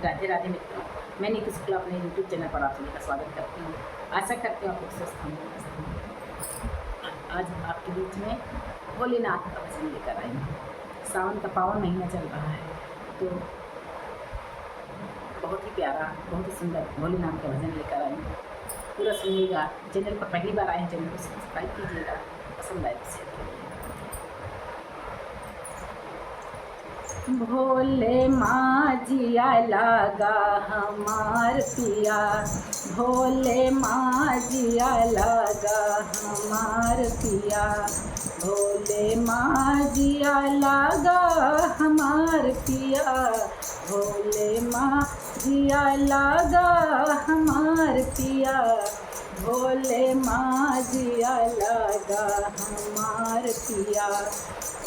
राधे राधे मित्रों, मैं नीतू शुक्ला अपने यूट्यूब चैनल पर आप सभी का स्वागत करती हूँ। आशा करती हूँ आप लोग स्वस्थ होंगे। आज आपके बीच में भोलेनाथ का भजन लेकर आई हूँ। सावन का पावन महीना चल रहा है, तो बहुत ही प्यारा, बहुत ही सुंदर भोलेनाथ का भजन लेकर आई हूँ। पूरा सुनिएगा। चैनल पर पहली बार आए हैं, चैनल को सब्सक्राइब कीजिएगा, पसंद आए तो शेयर कीजिएगा। भोले माझिया लागा हमार पिया, भोले माझिया लागा हमार पिया, भोले माझिया लागा हमार पिया, भोले माझिया लागा हमार पिया, भोले माझिया लागा हमार पिया,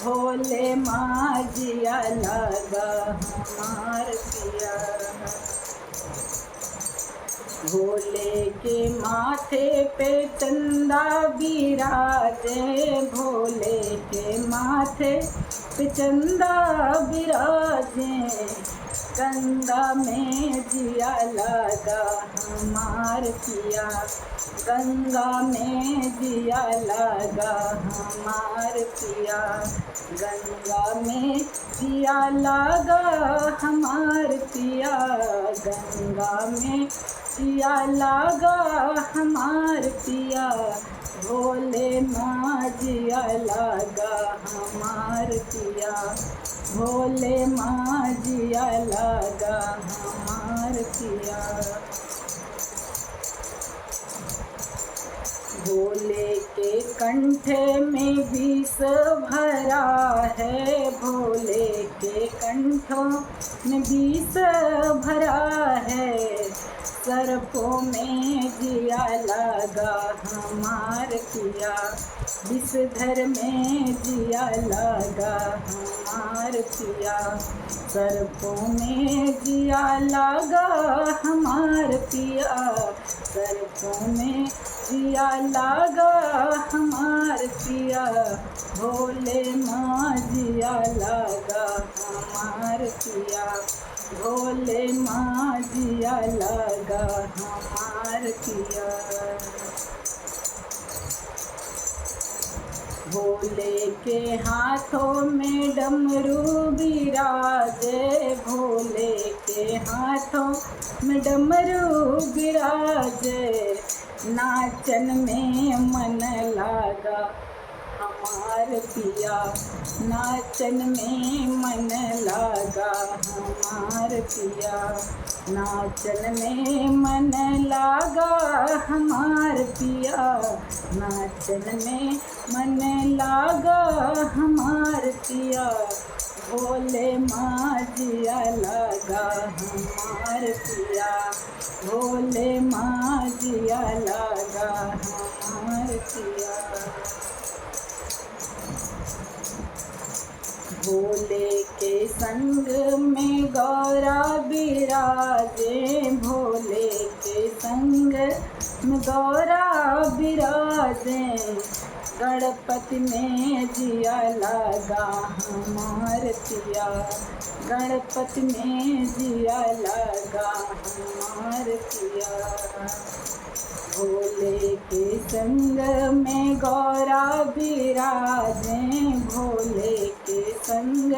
भोले माझिया लागा हमार पिया। भोले के माथे पे चंदा बिराजे, भोले के माथे पे चंदा बिराजे, गंगा में जिया लागा हमार पिया, गंगा में जिया लागा हमार पिया, गंगा में जिया लागा हमार पिया, गंगा में जिया लागा हमार पिया, भोले माझिया लागा हमार पिया, भोले माझिया लागा हमार पिया। भोले के कंठे में विष भरा है, भोले के कंठों में विष भरा है, सर्पों में जिया लागा हमार पिया, विषधर में जिया लागा हमार पिया, सर्पों में जिया लागा हमार पिया, सर्पों में जिया लागा हमार पिया, भोले माझिया लागा हमार पिया, भोले माझिया लागा हमार पिया। भोले के हाथों में डमरू बिराजे, भोले के हाथों में डमरू बिराजे, नाचन में मन लागा हमार पिया, नाचन में मन लागा हमार पिया, नाचन में मन लागा हमार पिया, नाचन में मन लागा हमार पिया, भोले माझिया लागा हमार पिया, भोले माझिया लागा हमार पिया। भोले के संग में गौरा बिराजे, भोले के संग में गौरा बिराजे, गणपति में जिया लागा हमार पिया, गणपति में जिया लागा हमार पिया। भोले के संग में गौरा बिराजे, भोले के संग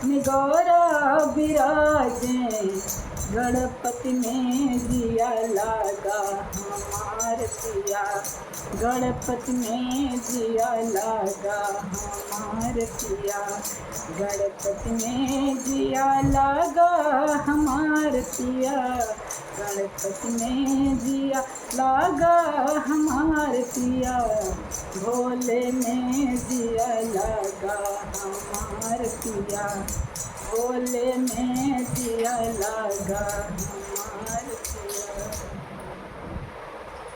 में गौरा बिराजे, गणपति में जिया लागा हमार पिया, गणपति में जिया लागा हमार पिया, गणपति में जिया लागा हमार पिया, गणपति में जिया लागा हमार पिया, भोले में जिया लागा हमार पिया, भोले में जिया लागा